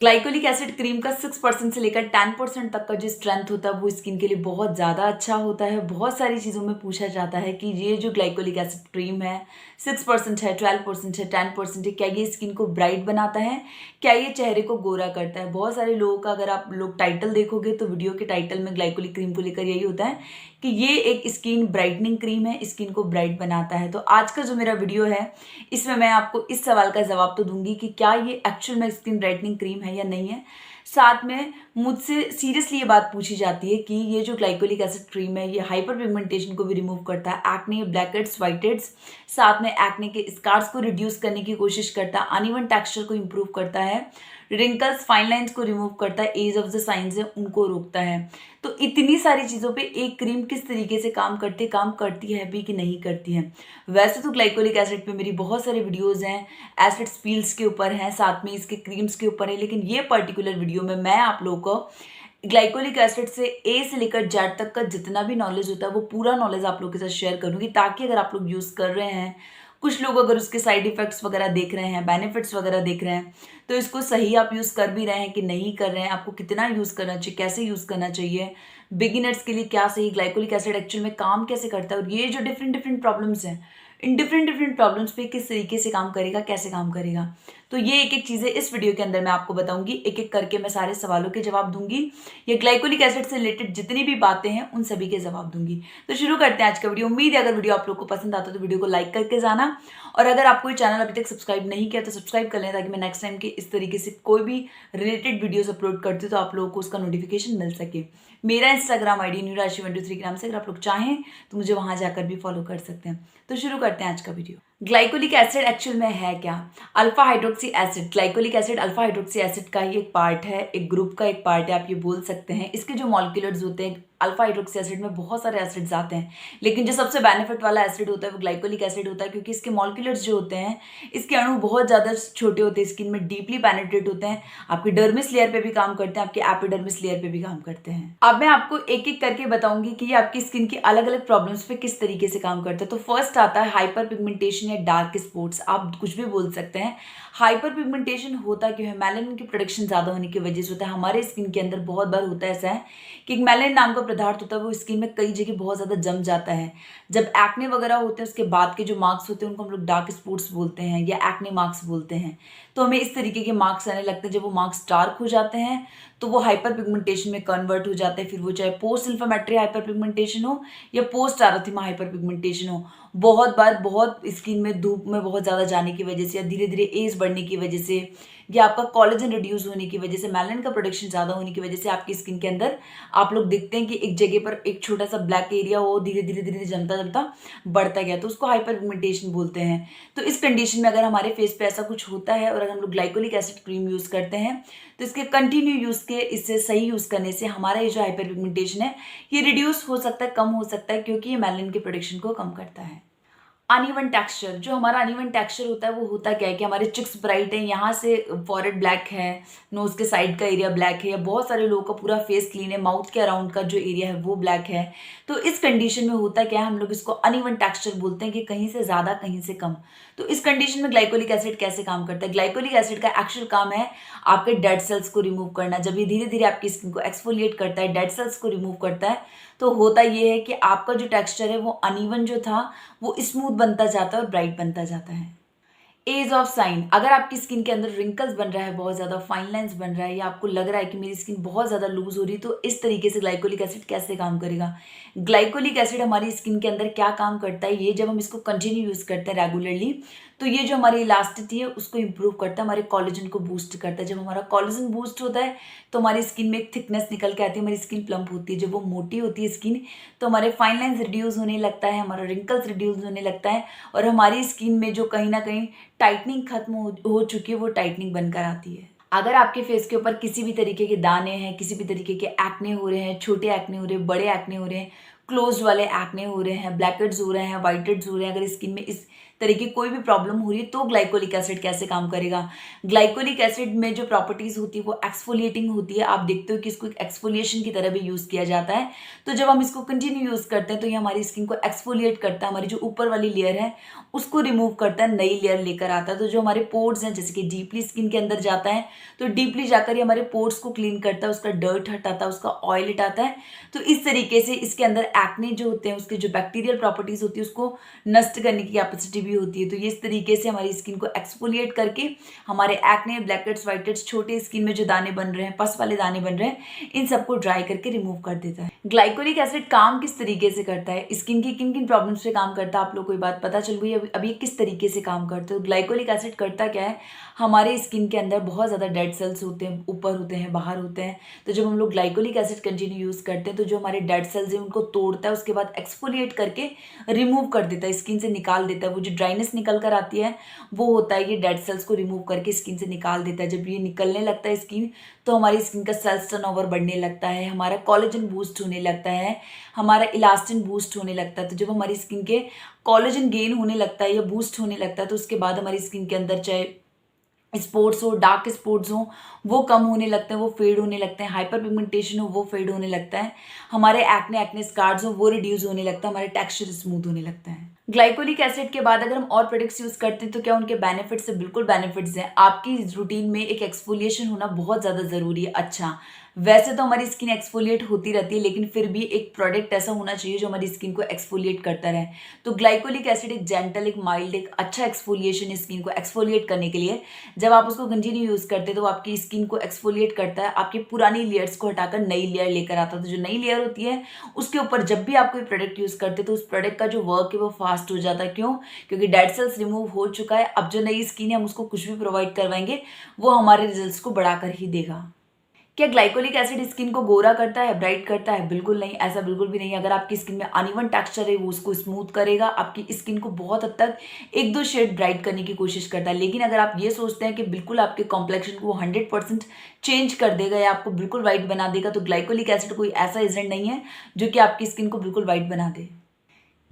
Glycolic acid cream का 6% से लेकर 10% तक का जो स्ट्रेंथ होता है वो स्किन के लिए बहुत ज़्यादा अच्छा होता है। बहुत सारी चीज़ों में पूछा जाता है कि ये जो ग्लाइकोलिक एसिड क्रीम है 6% है, 12% है, 10% है, क्या ये स्किन को ब्राइट बनाता है, क्या ये चेहरे को गोरा करता है। बहुत सारे लोगों का अगर आप लोग टाइटल देखोगे तो वीडियो के टाइटल में ग्लाइकोलिक क्रीम को लेकर यही होता है कि ये एक स्किन ब्राइटनिंग क्रीम है, स्किन को ब्राइट बनाता है। तो आज का जो मेरा वीडियो है इसमें मैं आपको इस सवाल का जवाब तो दूंगी कि क्या ये एक्चुअल में स्किन ब्राइटनिंग क्रीम है या नहीं है। साथ में मुझसे सीरियसली ये बात पूछी जाती है कि ये जो ग्लाइकोलिक एसिड क्रीम है ये हाइपर पिगमेंटेशन को भी रिमूव करता है, acne, black heads, white heads, साथ में एक्ने के स्कार्स को रिड्यूस करने की कोशिश करता है, अनइवन टेक्सचर को इम्प्रूव करता है, रिंकल्स, फाइन लाइंस को रिमूव करता है, एज ऑफ द साइंस है उनको रोकता है। तो इतनी सारी चीज़ों पे एक क्रीम किस तरीके से काम करती है भी कि नहीं करती है। वैसे तो ग्लाइकोलिक एसिड पे मेरी बहुत सारे वीडियोज़ हैं, एसिड पील्स के ऊपर हैं, साथ में इसके क्रीम्स के ऊपर है, लेकिन ये पर्टिकुलर वीडियो में मैं आप लोगों को ग्लाइकोलिक एसिड से ए से लेकर जेड तक का जितना भी नॉलेज होता है वो पूरा नॉलेज आप लोगों के साथ शेयर करूँगी, ताकि अगर आप लोग यूज़ कर रहे हैं, कुछ लोग अगर उसके साइड इफ़ेक्ट्स वगैरह देख रहे हैं, बेनिफिट्स वगैरह देख रहे हैं, तो इसको सही आप यूज़ कर भी रहे हैं कि नहीं कर रहे हैं, आपको कितना यूज़ करना चाहिए, कैसे यूज़ करना चाहिए, बिगिनर्स के लिए क्या सही, ग्लाइकोलिक एसिड एक्चुअल में काम कैसे करता है, और ये जो डिफरेंट डिफरेंट प्रॉब्लम्स हैं, इन डिफरेंट डिफरेंट प्रॉब्लम्स पे किस तरीके से काम करेगा, कैसे काम करेगा। तो ये एक एक चीज़ें इस वीडियो के अंदर मैं आपको बताऊंगी, एक एक करके मैं सारे सवालों के जवाब दूंगी। ये ग्लाइकोलिक एसिड से रिलेटेड जितनी भी बातें हैं उन सभी के जवाब दूंगी। तो शुरू करते हैं आज का वीडियो। उम्मीद है अगर वीडियो आप लोग को पसंद आता है तो वीडियो को लाइक करके जाना, और अगर आपको ये चैनल अभी तक सब्सक्राइब नहीं किया तो सब्सक्राइब कर लें, ताकि मैं नेक्स्ट टाइम के इस तरीके से कोई भी रिलेटेड वीडियोस अपलोड करती हूँ तो आप लोगों को उसका नोटिफिकेशन मिल सके। मेरा इंस्टाग्राम आईडी न्यूराशि123 के नाम से, अगर आप लोग चाहें तो मुझे वहां जाकर भी फॉलो कर सकते हैं। तो शुरू करते हैं आज का वीडियो। ग्लाइकोलिक एसिड एक्चुअल में है क्या? Alpha hydroxy acid, glycolic acid alpha hydroxy acid का ही एक पार्ट है, एक ग्रुप का एक पार्ट है, आप ये बोल सकते हैं। इसके जो मॉलिक्यूल्स होते हैं, अल्फा हाइड्रोक्सी एसिड में बहुत सारे एसिड्स आते हैं, लेकिन जो सबसे बेनिफिट वाला एसिड होता है वो ग्लाइकोलिक एसिड होता है, क्योंकि इसके मॉलिक्यूल्स जो होते हैं, इसके अणु बहुत ज़्यादा छोटे होते हैं, स्किन में डीपली पेनिट्रेट होते हैं, आपकी डर्मिस लेयर पे भी काम करते हैं, आपके एपिडर्मिस लेयर पे भी काम करते हैं। अब मैं आपको एक एक करके बताऊंगी कि ये आपकी स्किन की अलग अलग प्रॉब्लम्स पे किस तरीके से काम करता है। तो फर्स्ट आता है हाइपर पिगमेंटेशन या डार्क स्पॉट्स, आप कुछ भी बोल सकते हैं। हाइपर पिगमेंटेशन होता क्यों है? मेलानिन की प्रोडक्शन ज़्यादा होने की वजह से होता है। हमारे स्किन के अंदर बहुत बार होता है ऐसा है कि एक मेलानिन नाम का पदार्थ होता है, वो स्किन में कई जगह बहुत ज़्यादा जम जाता है। जब एक्ने वगैरह होते हैं उसके बाद के जो मार्क्स होते हैं उनको हम लोग डार्क स्पॉट्स बोलते हैं या एक्ने मार्क्स बोलते हैं। तो हमें इस तरीके के मार्क्स आने लगते हैं। जब वो मार्क्स डार्क हो जाते हैं तो वो हाइपर पिगमेंटेशन में कन्वर्ट हो जाते हैं। फिर वो चाहे पोस्ट इन्फ्लेमेटरी हाइपर पिगमेंटेशन हो या पोस्ट एरिथेमा हाइपर पिगमेंटेशन हो, बहुत बार बहुत स्किन में धूप में बहुत ज़्यादा जाने की वजह से या धीरे धीरे एज बढ़ने की वजह से या आपका कोलेजन रिड्यूस होने की वजह से, मेलानिन का प्रोडक्शन ज़्यादा होने की वजह से आपकी स्किन के अंदर आप लोग देखते हैं कि एक जगह पर एक छोटा सा ब्लैक एरिया हो, धीरे धीरे धीरे जमता जमता बढ़ता गया, तो उसको हाइपर पिगमेंटेशन बोलते हैं। तो इस कंडीशन में अगर हमारे फेस पे ऐसा कुछ होता है और अगर हम लोग ग्लाइकोलिक एसिड क्रीम यूज़ करते हैं तो इसके कंटिन्यू यूज़ के, इससे सही यूज़ करने से हमारा ये जो हाइपर पिगमेंटेशन है ये रिड्यूस हो सकता है, कम हो सकता है, क्योंकि ये मेलानिन के प्रोडक्शन को कम करता है। अनइवन टेक्सचर, जो हमारा अनइवन टेक्सचर होता है वो होता क्या है कि हमारे चिक्स ब्राइट है, यहाँ से फॉरहेड ब्लैक है, नोज के साइड का एरिया ब्लैक है, या बहुत सारे लोगों का पूरा फेस क्लीन है, माउथ के अराउंड का जो एरिया है वो ब्लैक है। तो इस कंडीशन में होता क्या है, हम लोग इसको अनइवन टेक्सचर बोलते हैं कि कहीं से ज़्यादा कहीं से कम। तो इस कंडीशन में ग्लाइकोलिक एसिड कैसे काम करता है? ग्लाइकोलिक एसिड का एक्चुअल काम है आपके डेड सेल्स को रिमूव करना। जब ये धीरे धीरे आपकी स्किन को एक्सफोलिएट करता है, डेड सेल्स को रिमूव करता है, तो होता ये है कि आपका जो टेक्सचर है वो अनइवन जो था वो स्मूथ बनता जाता है और ब्राइट बनता जाता है। एज ऑफ साइन, अगर आपकी स्किन के अंदर रिंकल्स बन रहा है, बहुत ज़्यादा फाइन लाइंस बन रहा है, या आपको लग रहा है कि मेरी स्किन बहुत ज़्यादा लूज हो रही है, तो इस तरीके से ग्लाइकोलिक एसिड कैसे काम करेगा? ग्लाइकोलिक एसिड हमारी स्किन के अंदर क्या काम करता है, ये जब हम इसको कंटिन्यू यूज़ करते हैं रेगुलरली, तो ये जो हमारी इलास्टिसिटी है उसको इंप्रूव करता है, हमारे कोलेजन को बूस्ट करता है। जब हमारा कोलेजन बूस्ट होता है तो हमारी स्किन में एक थिकनेस निकल के आती है, हमारी स्किन प्लम्प होती है। जब वो मोटी होती है स्किन तो हमारे फाइन लाइंस रिड्यूस होने लगता है, हमारा रिंकल्स रिड्यूस होने लगता है, और हमारी स्किन में जो कहीं ना कहीं टाइटनिंग खत्म हो चुकी है वो टाइटनिंग बनकर आती है। अगर आपके फेस के ऊपर किसी भी तरीके के दाने हैं, किसी भी तरीके के एक्ने हो रहे हैं, छोटे एक्ने हो रहे हैं, बड़े एक्ने हो रहे हैं, क्लोज वाले एक्ने हो रहे हैं, ब्लैक हेड्स हो रहे हैं, व्हाइट हेड्स हो रहे हैं, अगर स्किन में इस तरह की कोई भी प्रॉब्लम हो रही है तो ग्लाइकोलिक एसिड कैसे काम करेगा। ग्लाइकोलिक एसिड में जो प्रॉपर्टीज होती है वो एक्सफोलिएटिंग होती है। आप देखते हो कि इसको एक एक्सफोलिएशन की तरह भी यूज किया जाता है। तो जब हम इसको कंटिन्यू यूज करते हैं तो ये हमारी स्किन को एक्सफोलिएट करता है, हमारी जो ऊपर वाली लेयर है उसको रिमूव करता है, नई लेयर लेकर आता है। तो जो हमारे पोर्स हैं जैसे कि डीपली स्किन के अंदर जाता है तो डीपली जाकर ये हमारे पोर्स को क्लीन करता है, उसका डर्ट हटाता है, उसका ऑयल हटाता है। तो इस तरीके से इसके अंदर एक्ने जो होते हैं उसके जो बैक्टीरियल प्रॉपर्टीज होती है उसको नष्ट करने की कैपेसिटी भी होती है। तो ये इस तरीके से हमारी स्किन को एक्सफोलिएट करके हमारे acne, black heads, white heads, छोटे स्किन में जो दाने बन रहे हैं, पस वाले दाने बन रहे हैं, इन सबको ड्राई करके रिमूव कर देता है। ग्लाइकोलिक एसिड काम किस तरीके से करता है, स्किन की किन किन प्रॉब्लम्स पे काम करता है, आप लोग को ये बात पता चल गई अब ये किस तरीके से काम करते हो। ग्लाइकोलिक एसिड करता क्या है, हमारे स्किन के अंदर बहुत ज़्यादा डेड सेल्स होते हैं, ऊपर होते हैं, बाहर होते हैं। तो जब हम लोग ग्लाइकोलिक एसिड कंटिन्यू यूज़ करते हैं तो जो हमारे डेड सेल्स हैं उनको तोड़ता है, उसके बाद एक्सफोलिएट करके रिमूव कर देता है, स्किन से निकाल देता है। वो जो ड्राइनेस निकल कर आती है वो होता है ये डेड सेल्स को रिमूव करके स्किन से निकाल देता है। जब ये निकलने लगता है स्किन तो हमारी स्किन का सेल्स टर्नओवर बढ़ने लगता है, हमारा कोलेजन बूस्ट होने लगता है, हमारा इलास्टिन बूस्ट होने लगता है। तो जब हमारी स्किन के कोलेजन गेन होने लगता है या बूस्ट होने लगता है तो उसके बाद हमारी स्किन के अंदर चाहे स्पॉट्स हो, डार्क स्पॉट्स हो, वो कम होने लगते हैं, वो फेड होने लगते हैं, हाइपर पिगमेंटेशन हो वो फेड होने लगता है, हमारे एक्ने स्कार्स हो वो रिड्यूस होने लगता है, हमारे टेक्सचर स्मूथ होने लगता है। ग्लाइकोलिक एसिड के बाद अगर हम और प्रोडक्ट्स यूज करते हैं तो क्या उनके बेनिफिट्स है? बिल्कुल बेनिफिट्स हैं। आपकी रूटीन में एक एक्सफोलिएशन होना बहुत ज़्यादा ज़रूरी है। अच्छा, वैसे तो हमारी स्किन एक्सफोलिएट होती रहती है लेकिन फिर भी एक प्रोडक्ट ऐसा होना चाहिए जो हमारी स्किन को एक्सफोलिएट करता रहे। तो ग्लाइकोलिक एसिड एक जेंटल, एक माइल्ड, एक अच्छा एक्सफोलिएशन है स्किन को एक्सफोलिएट करने के लिए। जब आप उसको कंटिन्यू यूज करते हैं तो आपकी स्किन को एक्सफोलिएट करता है, आपकी पुरानी लेयर्स को हटाकर नई लेयर लेकर आता है। तो जो नई लेयर होती है उसके ऊपर जब भी आप कोई प्रोडक्ट यूज करते हैं तो उस प्रोडक्ट का जो वर्क है वो फास्ट हो जाता है। क्यों? क्योंकि डेड सेल्स रिमूव हो चुका है। अब जो नई स्किन है हम उसको कुछ भी प्रोवाइड करवाएंगे वो हमारे रिजल्ट्स को बढ़ाकर ही देगा। क्या ग्लाइकोलिक एसिड स्किन को गोरा करता है, ब्राइट करता है? बिल्कुल नहीं, ऐसा बिल्कुल भी नहीं। अगर आपकी स्किन में अनइवन टेक्सचर है वो उसको स्मूथ करेगा, आपकी स्किन को बहुत हद तक 1-2 शेड ब्राइट करने की कोशिश करता है। लेकिन अगर आप ये सोचते हैं कि बिल्कुल आपके कॉम्प्लेक्शन को 100% चेंज कर देगा या आपको बिल्कुल व्हाइट बना देगा तो ग्लाइकोलिक एसिड कोई ऐसा एजेंट नहीं है जो कि आपकी स्किन को बिल्कुल व्हाइट बना दे।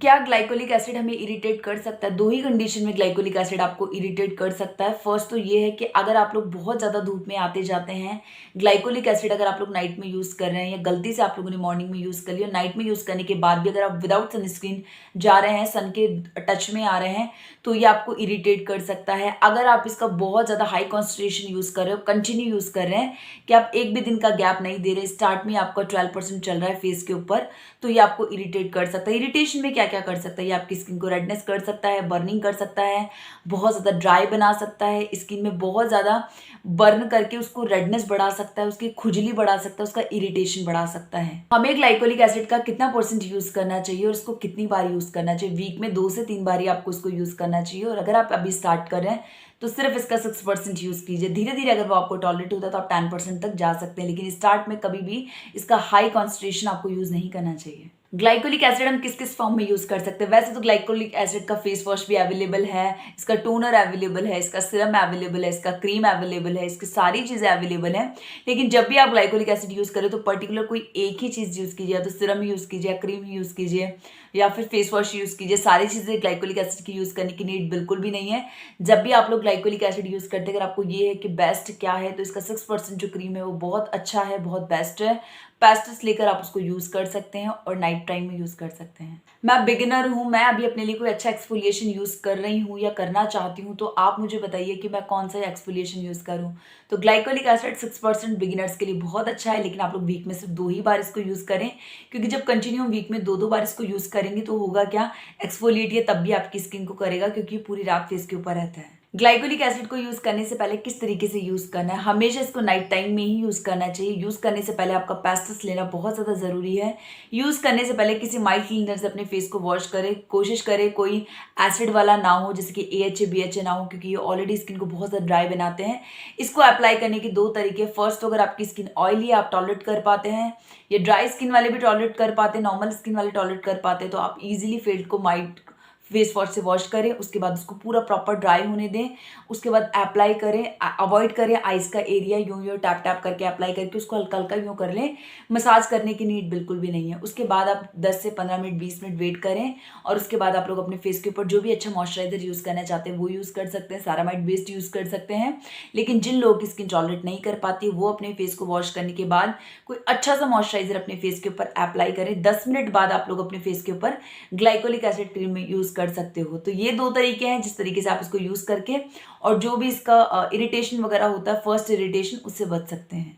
क्या ग्लाइकोलिक एसिड हमें इरिटेट कर सकता है? 2 ही कंडीशन में ग्लाइकोलिक एसिड आपको इरिटेट कर सकता है। फर्स्ट तो ये है कि अगर आप लोग बहुत ज़्यादा धूप में आते जाते हैं, ग्लाइकोलिक एसिड अगर आप लोग नाइट में यूज़ कर रहे हैं या गलती से आप लोगों ने मॉर्निंग में यूज़ कर लिया, नाइट में यूज़ करने के बाद भी अगर आप विदाउट सनस्क्रीन जा रहे हैं, सन के टच में आ रहे हैं तो ये आपको इरिटेट कर सकता है। अगर आप इसका बहुत ज़्यादा हाई कॉन्सेंट्रेशन यूज़ कर रहे हो, कंटिन्यू यूज़ कर रहे हैं कि आप एक भी दिन का गैप नहीं दे रहे, स्टार्ट में आपका 12% चल रहा है फेस के ऊपर, तो ये आपको इरिटेट कर सकता है। इरिटेशन में क्या क्या कर सकता है? ये आपकी स्किन को रेडनेस कर सकता है, बर्निंग कर सकता है, बहुत ज़्यादा ड्राई बना सकता है, स्किन में बहुत ज़्यादा बर्न करके उसको रेडनेस बढ़ा सकता है, उसकी खुजली बढ़ा सकता है, उसका इरिटेशन बढ़ा सकता है। हमें ग्लाइकोलिक एसिड का कितना % यूज़ करना चाहिए और इसको कितनी बार यूज़ करना चाहिए? वीक में 2 से 3 बार ही आपको इसको यूज़ करना चाहिए। और अगर आप अभी स्टार्ट कर रहे हैं तो सिर्फ इसका 6% यूज़ कीजिए। धीरे धीरे अगर वो आपको टॉलरेट होता है तो आप 10% तक जा सकते हैं, लेकिन स्टार्ट में कभी भी इसका हाई कॉन्सेंट्रेशन आपको यूज़ नहीं करना चाहिए। ग्लाइकोलिक एसिड हम किस किस फॉर्म में यूज कर सकते हैं? वैसे तो ग्लाइकोलिक एसिड का फेस वॉश भी अवेलेबल है, इसका टोनर अवेलेबल है, इसका सीरम अवेलेबल है, इसका क्रीम अवेलेबल है, इसकी सारी चीजें अवेलेबल है। लेकिन जब भी आप ग्लाइकोलिक एसिड यूज करें तो पर्टिकुलर कोई एक ही चीज यूज कीजिए, या तो सीरम यूज कीजिए, क्रीम यूज कीजिए या फिर फेस वॉश यूज कीजिए। सारी चीजें ग्लाइकोलिक एसिड की यूज करने की नीड बिल्कुल भी नहीं है। जब भी आप लोग ग्लाइकोलिक एसिड यूज करते हैं, अगर आपको ये है कि बेस्ट क्या है तो इसका 6% जो क्रीम है वो बहुत अच्छा है, बहुत बेस्ट है। पेस्टस लेकर आप उसको यूज कर सकते हैं और नाइट टाइम में यूज कर सकते हैं। मैं बिगिनर हूँ, मैं अभी अपने लिए कोई अच्छा एक्सफोलिएशन यूज कर रही हूँ या करना चाहती हूँ, तो आप मुझे बताइए कि मैं कौन सा एक्सफोलिएशन यूज करूँ। तो ग्लाइकोलिक एसिड 6% बिगिनर्स के लिए बहुत अच्छा है, लेकिन आप लोग वीक में सिर्फ 2 ही बार इसको यूज करें, क्योंकि जब कंटिन्यू वीक में 2-2 बार इसको यूज करेंगे तो होगा क्या, एक्सफोलिएट ये तब भी आपकी स्किन को करेगा क्योंकि पूरी रात फेस के ऊपर रहता है। ग्लाइकोलिक एसिड को यूज करने से पहले किस तरीके से यूज करना है? हमेशा इसको नाइट टाइम में ही यूज करना चाहिए। यूज करने से पहले आपका पेस्टस लेना बहुत ज्यादा जरूरी है। यूज करने से पहले किसी माइल्ड क्लीनर से अपने फेस को वॉश करें, कोशिश करें कोई एसिड वाला ना हो, जैसे कि AHA BHA ना हो, क्योंकि ये ऑलरेडी स्किन को बहुत ज्यादा ड्राई बनाते हैं। इसको अप्लाई करने के 2 तरीके। फर्स्ट, तो अगर आपकी स्किन ऑयली है, आप टॉलरेट कर पाते हैं, ये ड्राई स्किन वाले भी टॉलरेट कर पाते हैं, नॉर्मल स्किन वाले टॉलरेट कर पाते हैं, तो आप इजीली फेस वॉश से वॉश करें, उसके बाद उसको पूरा प्रॉपर ड्राई होने दें, उसके बाद अप्लाई करें। अवॉइड करें आइस का एरिया, यूं यूं टैप टैप करके अप्लाई करके उसको हल्का हल्का यूं कर लें। मसाज करने की नीड बिल्कुल भी नहीं है। उसके बाद आप 10 से 15 मिनट 20 मिनट वेट करें और उसके बाद आप लोग अपने फेस के ऊपर जो भी अच्छा मॉइस्चराइजर यूज़ करना चाहते हैं वो यूज़ कर सकते हैं, सेरामाइड बेस्ड यूज़ कर सकते हैं। लेकिन जिन लोगों की स्किन टॉलरेट नहीं कर पाती वो अपने फेस को वॉश करने के बाद कोई अच्छा सा मॉइस्चराइजर अपने फेस के ऊपर अप्लाई करें। 10 मिनट बाद आप लोग अपने फेस के ऊपर ग्लाइकोलिक एसिड क्रीम में यूज़ कर सकते हो। तो ये 2 तरीके हैं जिस तरीके से आप इसको यूज़ करके और जो भी इसका इरिटेशन वगैरह होता है, फर्स्ट इरिटेशन, उससे बच सकते हैं।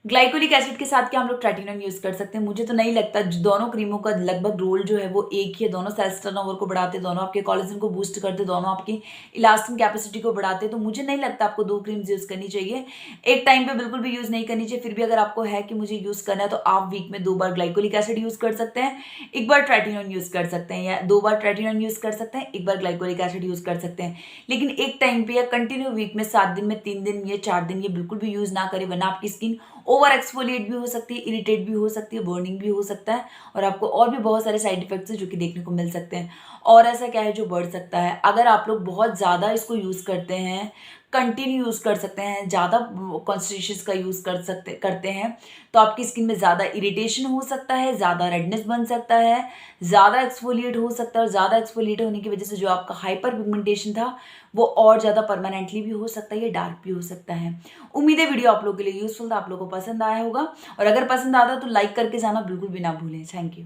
ग्लाइकोलिक एसिड के साथ क्या हम लोग ट्रेटिनम यूज कर सकते हैं? मुझे तो नहीं लगता। दोनों क्रीमों का लगभग रोल जो है वो एक ही है। दोनों सेल्स टर्नओवर को बढ़ाते, दोनों आपके कोलेजन को बूस्ट करते, दोनों आपकी इलास्टिन कैपेसिटी को बढ़ाते। तो मुझे नहीं लगता आपको 2 क्रीम्स यूज करनी चाहिए। एक टाइम पे बिल्कुल भी यूज नहीं करनी चाहिए। फिर भी अगर आपको है कि मुझे यूज करना है तो आप वीक में 2 बार ग्लाइकोलिक एसिड यूज कर सकते हैं, 1 बार ट्रेटिनम यूज कर सकते हैं, या 2 बार ट्रेटिनम यूज कर सकते हैं, 1 बार ग्लाइकोलिक एसिड यूज कर सकते हैं। लेकिन एक टाइम पे या कंटिन्यू वीक में 7 दिन में 3 दिन या 4 दिन ये बिल्कुल भी यूज ना करें, वरना आपकी स्किन ओवर एक्सफोलिएट भी हो सकती है, इरिटेट भी हो सकती है, बर्निंग भी हो सकता है और आपको और भी बहुत सारे साइड इफेक्ट्स हैं जो कि देखने को मिल सकते हैं। और ऐसा क्या है जो बढ़ सकता है, अगर आप लोग बहुत ज़्यादा इसको यूज़ करते हैं, कंटिन्यू यूज़ कर सकते हैं, ज़्यादा कॉन्सेंट्रेशंस का यूज़ करते हैं, तो आपकी स्किन में ज़्यादा इरिटेशन हो सकता है, ज़्यादा रेडनेस बन सकता है, ज़्यादा एक्सफोलिएट हो सकता है और ज़्यादा एक्सफोलिएट होने की वजह से जो आपका हाइपर पिगमेंटेशन था वो और ज़्यादा परमानेंटली भी हो सकता है या डार्क भी हो सकता है। उम्मीद है वीडियो आप लोगों के लिए यूजफुल था, आप लोगों को पसंद आया होगा और अगर पसंद आता है तो लाइक करके जाना बिल्कुल भी ना भूलें। Thank you.